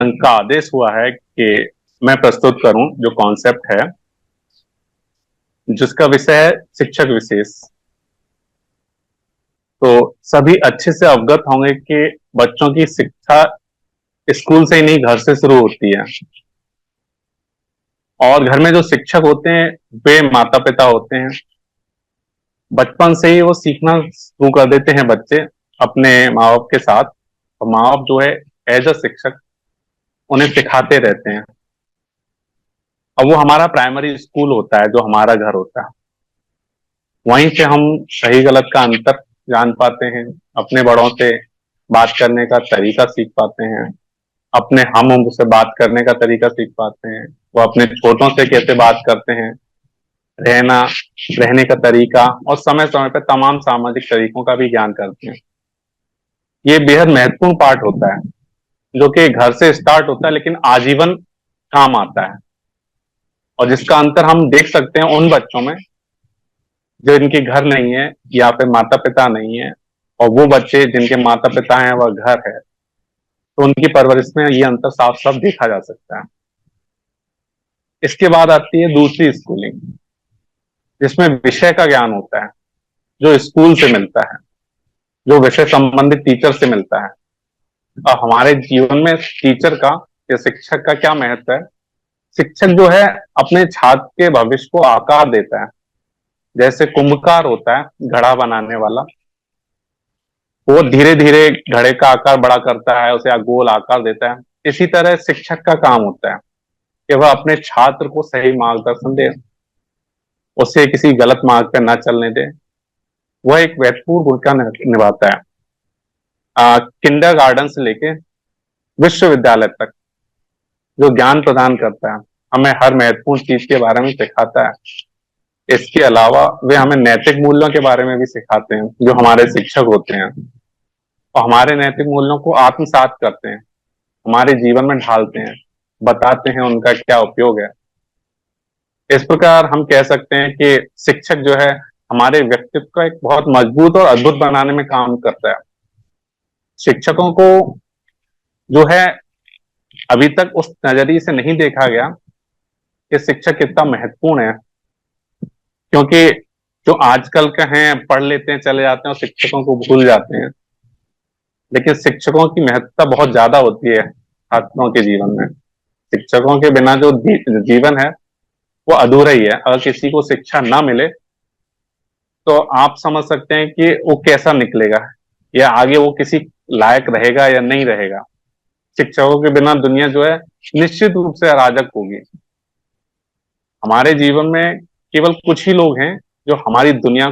का आदेश हुआ है कि मैं प्रस्तुत करूं जो कॉन्सेप्ट है, जिसका विषय है शिक्षक विशेष। तो सभी अच्छे से अवगत होंगे कि बच्चों की शिक्षा स्कूल से ही नहीं, घर से शुरू होती है। और घर में जो शिक्षक होते हैं वे माता पिता होते हैं। बचपन से ही वो सीखना शुरू कर देते हैं बच्चे अपने माँ बाप के साथ। और माँ बाप जो है एज अ शिक्षक उन्हें सिखाते रहते हैं। अब वो हमारा प्राइमरी स्कूल होता है, जो हमारा घर होता है। वहीं से हम सही गलत का अंतर जान पाते हैं, अपने बड़ों से बात करने का तरीका सीख पाते हैं, अपने हम उम्र से बात करने का तरीका सीख पाते हैं, वो अपने छोटों से कैसे बात करते हैं, रहना रहने का तरीका, और समय समय पर तमाम सामाजिक तरीकों का भी ज्ञान करते हैं। ये बेहद महत्वपूर्ण पार्ट होता है, जो कि घर से स्टार्ट होता है लेकिन आजीवन काम आता है। और जिसका अंतर हम देख सकते हैं उन बच्चों में जो इनके घर नहीं है या फिर माता पिता नहीं है, और वो बच्चे जिनके माता पिता हैं वह घर है। तो उनकी परवरिश में ये अंतर साफ साफ देखा जा सकता है। इसके बाद आती है दूसरी स्कूलिंग, जिसमें विषय का ज्ञान होता है, जो स्कूल से मिलता है, जो विषय संबंधित टीचर से मिलता है। और हमारे जीवन में टीचर का या शिक्षक का क्या महत्व है। शिक्षक जो है अपने छात्र के भविष्य को आकार देता है। जैसे कुंभकार होता है घड़ा बनाने वाला, वो धीरे धीरे घड़े का आकार बड़ा करता है, उसे गोल आकार देता है। इसी तरह शिक्षक का काम होता है कि वह अपने छात्र को सही मार्गदर्शन दे, उसे किसी गलत मार्ग पर न चलने दे। वह एक महत्वपूर्ण भूमिका निभाता है। किंडर गार्डन से लेके विश्वविद्यालय तक जो ज्ञान प्रदान करता है, हमें हर महत्वपूर्ण चीज के बारे में सिखाता है। इसके अलावा वे हमें नैतिक मूल्यों के बारे में भी सिखाते हैं, जो हमारे शिक्षक होते हैं। और हमारे नैतिक मूल्यों को आत्मसात करते हैं, हमारे जीवन में ढालते हैं, बताते हैं उनका क्या उपयोग है। इस प्रकार हम कह सकते हैं कि शिक्षक जो है हमारे व्यक्तित्व को एक बहुत मजबूत और अद्भुत बनाने में काम करता है। शिक्षकों को जो है अभी तक उस नजरिए से नहीं देखा गया कि शिक्षक कितना महत्वपूर्ण है, क्योंकि जो आजकल के हैं पढ़ लेते हैं चले जाते हैं और शिक्षकों को भूल जाते हैं। लेकिन शिक्षकों की महत्ता बहुत ज्यादा होती है छात्रों के जीवन में। शिक्षकों के बिना जो जीवन है वो अधूरा ही है। अगर किसी को शिक्षा ना मिले तो आप समझ सकते हैं कि वो कैसा निकलेगा, या आगे वो किसी लायक रहेगा या नहीं रहेगा। शिक्षकों के बिना दुनिया जो है निश्चित रूप से अराजक होगी। हमारे जीवन में केवल कुछ ही लोग हैं जो हमारी दुनिया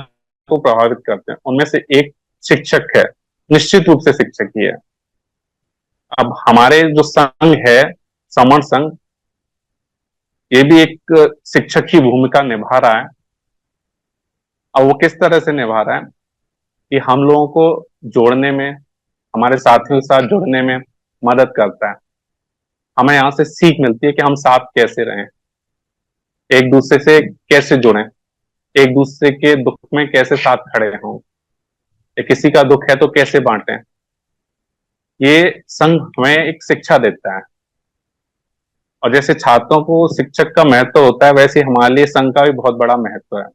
को प्रभावित करते हैं, उनमें से एक शिक्षक है, निश्चित रूप से शिक्षक ही है। अब हमारे जो संघ है, समण संघ, ये भी एक शिक्षक की भूमिका निभा रहा है। अब वो किस तरह से निभा रहा है कि हम लोगों को जोड़ने में, हमारे साथियों के साथ जुड़ने में मदद करता है। हमें यहाँ से सीख मिलती है कि हम साथ कैसे रहें, एक दूसरे से कैसे जुड़ें, एक दूसरे के दुख में कैसे साथ खड़े हों, या किसी का दुख है तो कैसे बांटें। ये संघ हमें एक शिक्षा देता है। और जैसे छात्रों को शिक्षक का महत्व होता है, वैसे हमारे लिए संघ का भी बहुत बड़ा महत्व है।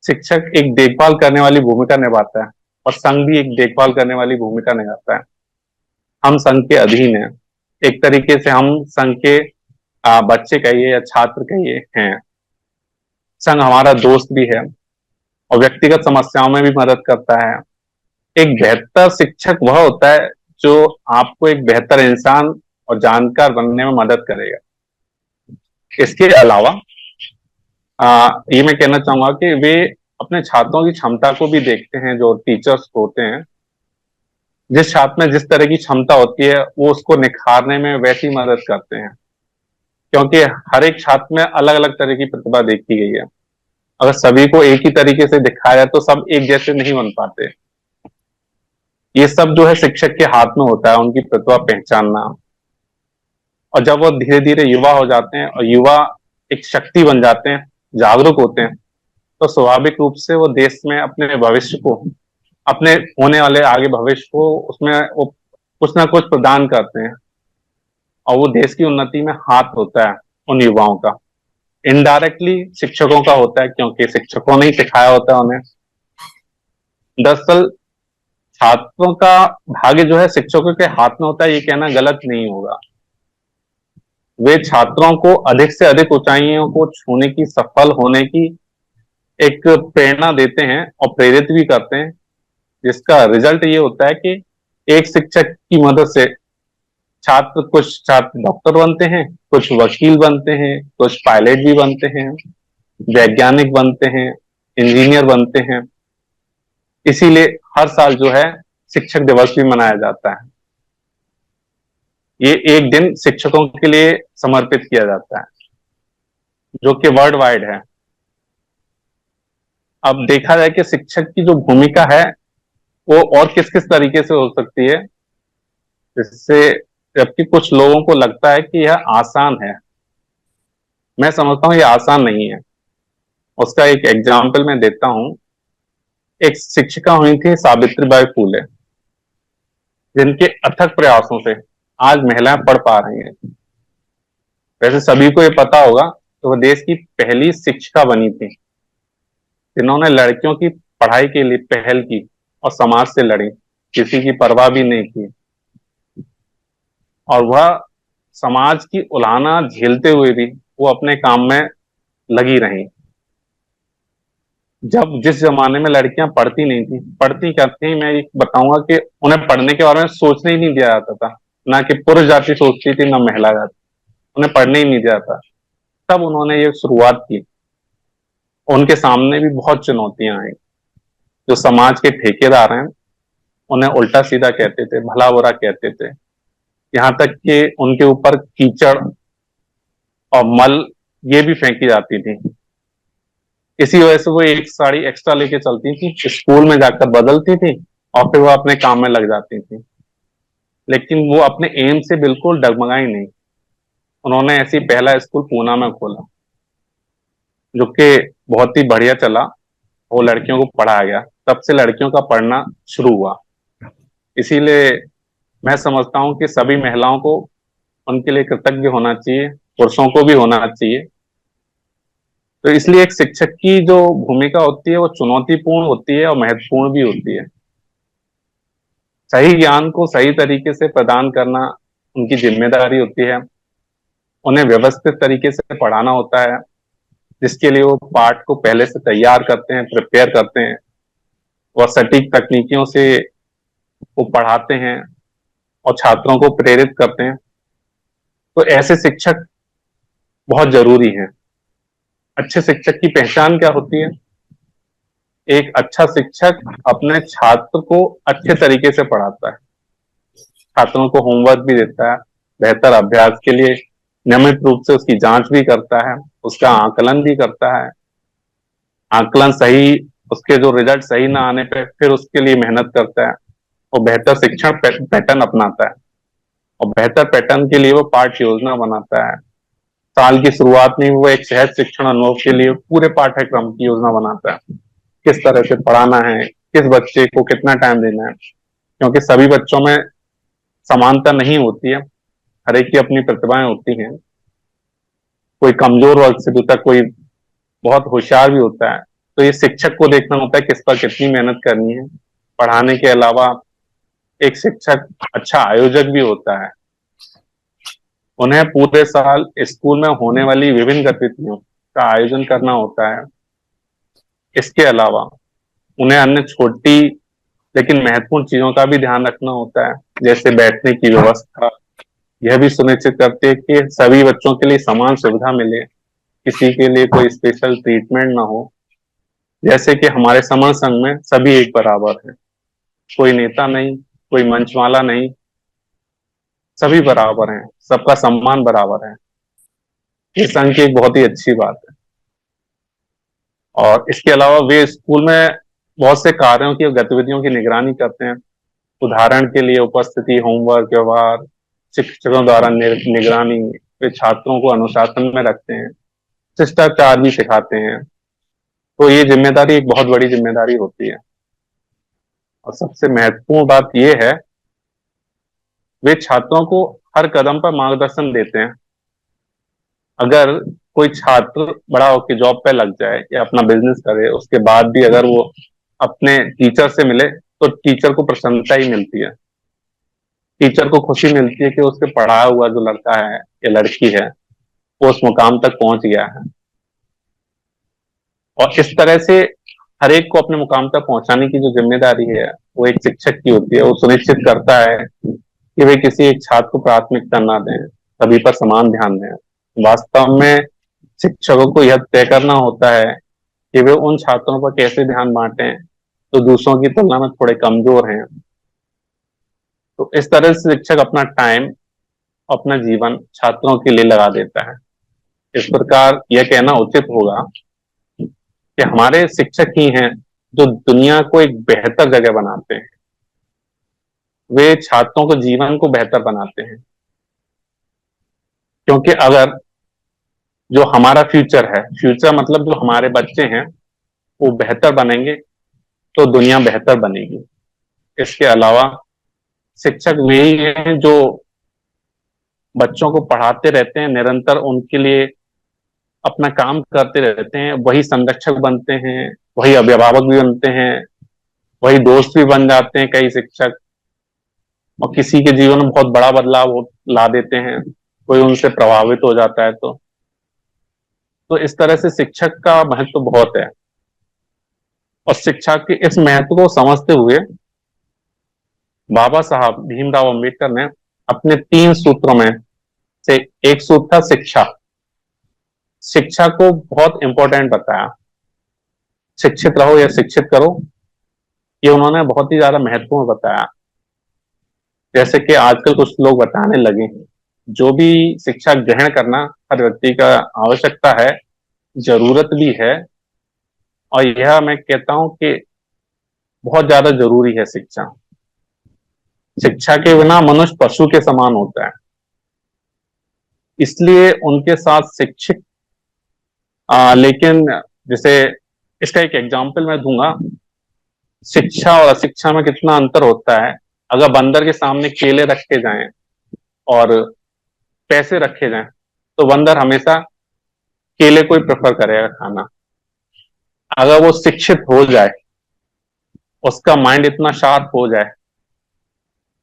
शिक्षक एक देखभाल करने वाली भूमिका निभाता है, और संघ भी एक देखभाल करने वाली भूमिका निभाता है। हम संघ के अधीन हैं, एक तरीके से हम संघ के बच्चे कहिए या छात्र कहिए हैं। संघ हमारा दोस्त भी है और व्यक्तिगत समस्याओं में भी मदद करता है। एक बेहतर शिक्षक वह होता है जो आपको एक बेहतर इंसान और जानकार बनने में मदद करेगा। इसके अलावा ये मैं कहना चाहूंगा कि वे अपने छात्रों की क्षमता को भी देखते हैं। जो टीचर्स होते हैं, जिस छात्र में जिस तरह की क्षमता होती है वो उसको निखारने में वैसी मदद करते हैं, क्योंकि हर एक छात्र में अलग अलग तरह की प्रतिभा देखी गई है। अगर सभी को एक ही तरीके से दिखाया जाए तो सब एक जैसे नहीं बन पाते। ये सब जो है शिक्षक के हाथ में होता है, उनकी प्रतिभा पहचानना। और जब वो धीरे धीरे युवा हो जाते हैं और युवा एक शक्ति बन जाते हैं, जागरूक होते हैं, तो स्वाभाविक रूप से वो देश में अपने भविष्य को, अपने होने वाले आगे भविष्य को, उसमें वो कुछ ना कुछ प्रदान करते हैं। और वो देश की उन्नति में हाथ होता है उन युवाओं का। इनडायरेक्टली शिक्षकों का होता है, क्योंकि शिक्षकों ने ही सिखाया होता है उन्हें। दरअसल छात्रों का भाग्य जो है शिक्षकों के हाथ में होता है, ये कहना गलत नहीं होगा। वे छात्रों को अधिक से अधिक ऊंचाइयों को छूने की, सफल होने की एक प्रेरणा देते हैं और प्रेरित भी करते हैं, जिसका रिजल्ट ये होता है कि एक शिक्षक की मदद से कुछ छात्र डॉक्टर बनते हैं, कुछ वकील बनते हैं, कुछ पायलट भी बनते हैं, वैज्ञानिक बनते हैं, इंजीनियर बनते हैं। इसीलिए हर साल जो है शिक्षक दिवस भी मनाया जाता है। ये एक दिन शिक्षकों के लिए समर्पित किया जाता है, जो कि वर्ल्ड वाइड है। अब देखा जाए कि शिक्षक की जो भूमिका है वो और किस किस तरीके से हो सकती है, जिससे, जबकि कुछ लोगों को लगता है कि यह आसान है, मैं समझता हूँ यह आसान नहीं है। उसका एक एग्जाम्पल मैं देता हूँ। एक शिक्षिका हुई थी सावित्रीबाई फूले, जिनके अथक प्रयासों से आज महिलाएं पढ़ पा रही हैं। वैसे सभी को ये पता होगा कि वह देश की पहली शिक्षिका बनी थी जिन्होंने लड़कियों की पढ़ाई के लिए पहल की और समाज से लड़ी, किसी की परवाह भी नहीं की। और वह समाज की उलाहना झेलते हुए भी वो अपने काम में लगी रही। जब जिस जमाने में लड़कियां पढ़ती नहीं थी, पढ़ती क्या थी, मैं ये बताऊंगा कि उन्हें पढ़ने के बारे में सोचने ही नहीं दिया जाता था। ना कि पुरुष जाति सोचती थी, ना महिला जाति, उन्हें पढ़ने ही नहीं दिया था। तब उन्होंने ये शुरुआत की। उनके सामने भी बहुत चुनौतियां आई। जो समाज के ठेकेदार हैं उन्हें उल्टा सीधा कहते थे, भला बुरा कहते थे, यहाँ तक कि उनके ऊपर कीचड़ और मल ये भी फेंकी जाती थी। इसी वजह से वो एक साड़ी एक्स्ट्रा लेके चलती थी, स्कूल में जाकर बदलती थी और फिर वो अपने काम में लग जाती थी। लेकिन वो अपने एम से बिल्कुल डगमगाई नहीं। उन्होंने ऐसी पहला स्कूल पूना में खोला, जो कि बहुत ही बढ़िया चला। वो लड़कियों को पढ़ाया गया, तब से लड़कियों का पढ़ना शुरू हुआ। इसीलिए मैं समझता हूँ कि सभी महिलाओं को उनके लिए कृतज्ञ होना चाहिए, पुरुषों को भी होना चाहिए। तो इसलिए एक शिक्षक की जो भूमिका होती है वो चुनौतीपूर्ण होती है और महत्वपूर्ण भी होती है। सही ज्ञान को सही तरीके से प्रदान करना उनकी जिम्मेदारी होती है। उन्हें व्यवस्थित तरीके से पढ़ाना होता है, जिसके लिए वो पाठ को पहले से तैयार करते हैं, प्रिपेयर करते हैं। वह सटीक तकनीकियों से वो पढ़ाते हैं और छात्रों को प्रेरित करते हैं। तो ऐसे शिक्षक बहुत जरूरी हैं। अच्छे शिक्षक की पहचान क्या होती है? एक अच्छा शिक्षक अपने छात्र को अच्छे तरीके से पढ़ाता है, छात्रों को होमवर्क भी देता है, बेहतर अभ्यास के लिए नियमित रूप से उसकी जांच भी करता है, उसका आकलन भी करता है। आकलन सही, उसके जो रिजल्ट सही ना आने पे फिर उसके लिए मेहनत करता है और बेहतर शिक्षण पैटर्न अपनाता है। और बेहतर पैटर्न के लिए वो पाठ्य योजना बनाता है। साल की शुरुआत में वो एक सहज शिक्षण अनुभव के लिए पूरे पाठ्यक्रम की योजना बनाता है, किस तरह से पढ़ाना है, किस बच्चे को कितना टाइम देना है। क्योंकि सभी बच्चों में समानता नहीं होती है, हर एक की अपनी प्रतिभाएं होती हैं। कोई कमजोर वर्ग से होता है, कोई बहुत होशियार भी होता है। तो ये शिक्षक को देखना होता है किस पर कितनी मेहनत करनी है। पढ़ाने के अलावा एक शिक्षक अच्छा आयोजक भी होता है। उन्हें पूरे साल स्कूल में होने वाली विभिन्न गतिविधियों का आयोजन करना होता है। इसके अलावा उन्हें अन्य छोटी लेकिन महत्वपूर्ण चीजों का भी ध्यान रखना होता है, जैसे बैठने की व्यवस्था। यह भी सुनिश्चित करते हैं कि सभी बच्चों के लिए समान सुविधा मिले, किसी के लिए कोई स्पेशल ट्रीटमेंट ना हो। जैसे कि हमारे समर संघ में सभी एक बराबर है, कोई नेता नहीं, कोई मंचमाला नहीं, सभी बराबर हैं, सबका सम्मान बराबर है। ये संघ की एक बहुत ही अच्छी बात है। और इसके अलावा वे स्कूल में बहुत से कार्यों की और गतिविधियों की निगरानी करते हैं। उदाहरण के लिए उपस्थिति, होमवर्क, व्यवहार, शिक्षकों द्वारा निगरानी। वे छात्रों को अनुशासन में रखते हैं, शिष्टाचार भी सिखाते हैं। तो ये जिम्मेदारी एक बहुत बड़ी जिम्मेदारी होती है। और सबसे महत्वपूर्ण बात यह है वे छात्रों को हर कदम पर मार्गदर्शन देते हैं। अगर कोई छात्र बड़ा होकर जॉब पे लग जाए या अपना बिजनेस करे, उसके बाद भी अगर वो अपने टीचर से मिले तो टीचर को प्रसन्नता ही मिलती है। टीचर को खुशी मिलती है कि उसके पढ़ाया हुआ जो लड़का है या लड़की है वो उस मुकाम तक पहुंच गया है। और इस तरह से हर एक को अपने मुकाम तक पहुंचाने की जो जिम्मेदारी है वो एक शिक्षक की होती है। वो सुनिश्चित करता है कि वे किसी एक छात्र को प्राथमिकता ना दें, सभी पर समान ध्यान दें। वास्तव में शिक्षकों को यह तय करना होता है कि वे उन छात्रों पर कैसे ध्यान बांटें तो दूसरों की तुलना में थोड़े कमजोर हैं। तो इस तरह से शिक्षक अपना टाइम, अपना जीवन छात्रों के लिए लगा देता है। इस प्रकार यह कहना उचित होगा कि हमारे शिक्षक ही हैं जो दुनिया को एक बेहतर जगह बनाते हैं। वे छात्रों को जीवन को बेहतर बनाते हैं, क्योंकि अगर जो हमारा फ्यूचर है, फ्यूचर मतलब जो हमारे बच्चे हैं वो बेहतर बनेंगे तो दुनिया बेहतर बनेगी। इसके अलावा शिक्षक वे ही हैं जो बच्चों को पढ़ाते रहते हैं, निरंतर उनके लिए अपना काम करते रहते हैं। वही संरक्षक बनते हैं, वही अभिभावक भी बनते हैं, वही दोस्त भी बन जाते हैं कई शिक्षक, और किसी के जीवन में बहुत बड़ा बदलाव ला देते हैं, कोई उनसे प्रभावित हो जाता है। तो इस तरह से शिक्षक का महत्व बहुत है। और शिक्षा के इस महत्व को समझते हुए बाबा साहब भीमराव अंबेडकर ने अपने 3 सूत्रों में से एक सूत्र था शिक्षा। शिक्षा को बहुत इंपॉर्टेंट बताया। शिक्षित रहो या शिक्षित करो, ये उन्होंने बहुत ही ज्यादा महत्वपूर्ण बताया। जैसे कि आजकल कुछ लोग बताने लगे, जो भी शिक्षा ग्रहण करना हर व्यक्ति का आवश्यकता है, जरूरत भी है, और यह मैं कहता हूं कि बहुत ज्यादा जरूरी है शिक्षा। शिक्षा के बिना मनुष्य पशु के समान होता है, इसलिए उनके साथ शिक्षित लेकिन जैसे इसका एक एग्जाम्पल मैं दूंगा, शिक्षा और अशिक्षा में कितना अंतर होता है। अगर बंदर के सामने केले रखे जाएं और पैसे रखे जाएं तो बंदर हमेशा केले को ही प्रेफर करेगा खाना। अगर वो शिक्षित हो जाए, उसका माइंड इतना शार्प हो जाए,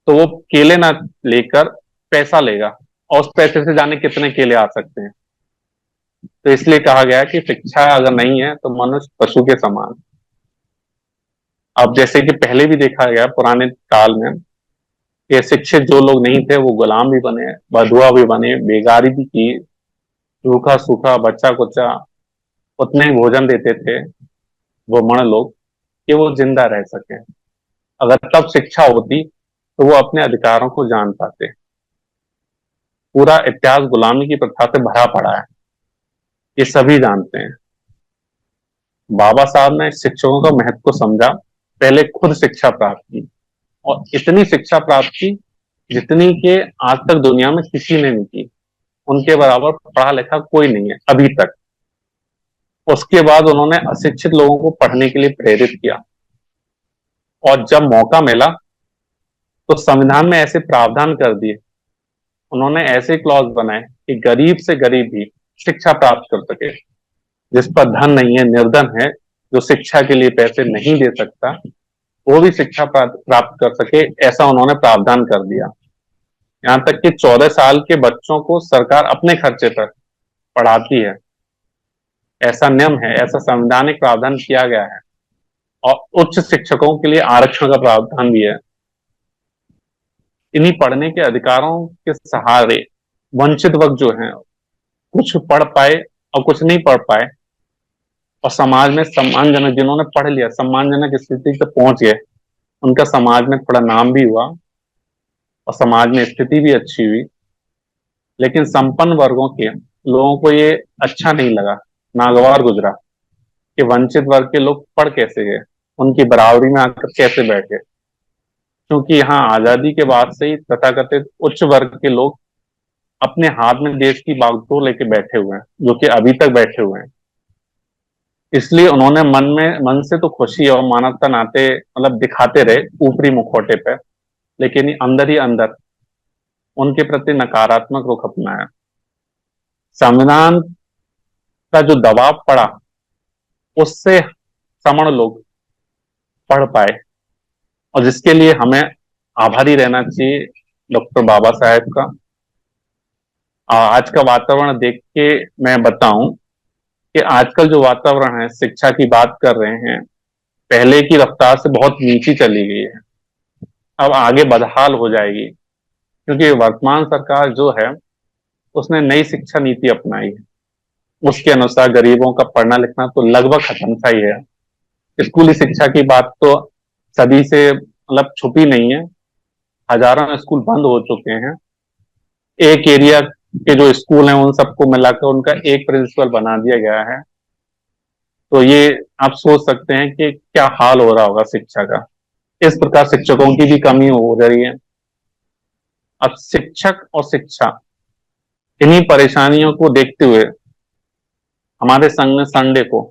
तो वो केले ना लेकर पैसा लेगा, और उस पैसे से जाने कितने केले आ सकते हैं। तो इसलिए कहा गया कि शिक्षा अगर नहीं है तो मनुष्य पशु के समान। अब जैसे कि पहले भी देखा गया पुराने काल में कि शिक्षित जो लोग नहीं थे वो गुलाम भी बने, बधुआ भी बने, बेगारी भी की, रूखा सूखा बच्चा कुच्चा उतने ही भोजन देते थे वो मण लोग कि वो जिंदा रह सके। अगर तब शिक्षा होती तो वो अपने अधिकारों को जान पाते। पूरा इतिहास गुलामी की प्रथा से भरा पड़ा है, ये सभी जानते हैं। बाबा साहब ने शिक्षकों का महत्व को समझा, पहले खुद शिक्षा प्राप्त की, और इतनी शिक्षा प्राप्त की जितनी के आज तक दुनिया में किसी ने नहीं की। उनके बराबर पढ़ा लिखा कोई नहीं है अभी तक। उसके बाद उन्होंने अशिक्षित लोगों को पढ़ने के लिए प्रेरित किया, और जब मौका मिला तो संविधान में ऐसे प्रावधान कर दिए, उन्होंने ऐसे क्लॉज बनाए कि गरीब से गरीब भी शिक्षा प्राप्त कर सके। जिस पर धन नहीं है, निर्धन है, जो शिक्षा के लिए पैसे नहीं दे सकता, वो भी शिक्षा प्राप्त कर सके, ऐसा उन्होंने प्रावधान कर दिया। यहाँ तक कि 14 साल के बच्चों को सरकार अपने खर्चे पर पढ़ाती है। ऐसा नियम है, ऐसा संवैधानिक प्रावधान किया गया है। और उच्च शिक्षकों के लिए आरक्षण का प्रावधान भी है। इन्हीं पढ़ने के अधिकारों के सहारे वंचित वर्ग जो हैं, कुछ पढ़ पाए और कुछ नहीं पढ़ पाए, और समाज में सम्मानजनक, जिन्होंने पढ़ लिया सम्मानजनक स्थिति तक पहुंच गए, उनका समाज में थोड़ा नाम भी हुआ और समाज में स्थिति भी अच्छी हुई। लेकिन संपन्न वर्गों के लोगों को ये अच्छा नहीं लगा, नागवार गुजरा कि वंचित वर्ग के लोग पढ़ कैसे गए, उनकी बराबरी में आकर कैसे बैठे। क्योंकि यहाँ आजादी के बाद से ही तथाकथित उच्च वर्ग के लोग अपने हाथ में देश की बागडोर लेके बैठे हुए हैं, जो कि अभी तक बैठे हुए हैं। इसलिए उन्होंने मन से तो खुशी और मानवता नाते मतलब दिखाते रहे ऊपरी मुखौटे पर, लेकिन अंदर ही अंदर उनके प्रति नकारात्मक रुख अपनाया। संविधान का जो दबाव पड़ा उससे समण लोग पढ़ पाए, और जिसके लिए हमें आभारी रहना चाहिए डॉक्टर बाबा साहेब का। आज का वातावरण देख के मैं बताऊं कि आजकल जो वातावरण है, शिक्षा की बात कर रहे हैं, पहले की रफ्तार से बहुत नीचे चली गई है, अब आगे बदहाल हो जाएगी, क्योंकि वर्तमान सरकार जो है उसने नई शिक्षा नीति अपनाई है। उसके अनुसार गरीबों का पढ़ना लिखना तो लगभग खत्म सा ही है। स्कूली शिक्षा की बात तो सदी से मतलब छुपी नहीं है, हजारों स्कूल बंद हो चुके हैं। एक एरिया के जो स्कूल हैं उन सबको मिलाकर उनका एक प्रिंसिपल बना दिया गया है। तो ये आप सोच सकते हैं कि क्या हाल हो रहा होगा शिक्षा का। इस प्रकार शिक्षकों की भी कमी हो रही है। अब शिक्षक और शिक्षा, इन्हीं परेशानियों को देखते हुए हमारे संघ में संडे को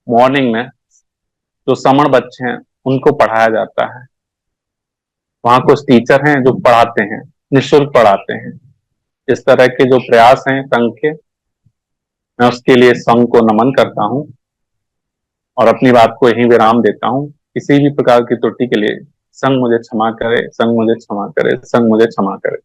मॉर्निंग में जो समण बच्चे हैं उनको पढ़ाया जाता है। वहां कुछ टीचर हैं जो पढ़ाते हैं, निःशुल्क पढ़ाते हैं। इस तरह के जो प्रयास हैं संघ के, मैं उसके लिए संघ को नमन करता हूं और अपनी बात को यहीं विराम देता हूं। किसी भी प्रकार की त्रुटि के लिए संघ मुझे क्षमा करे, संघ मुझे क्षमा करे, संघ मुझे क्षमा करे।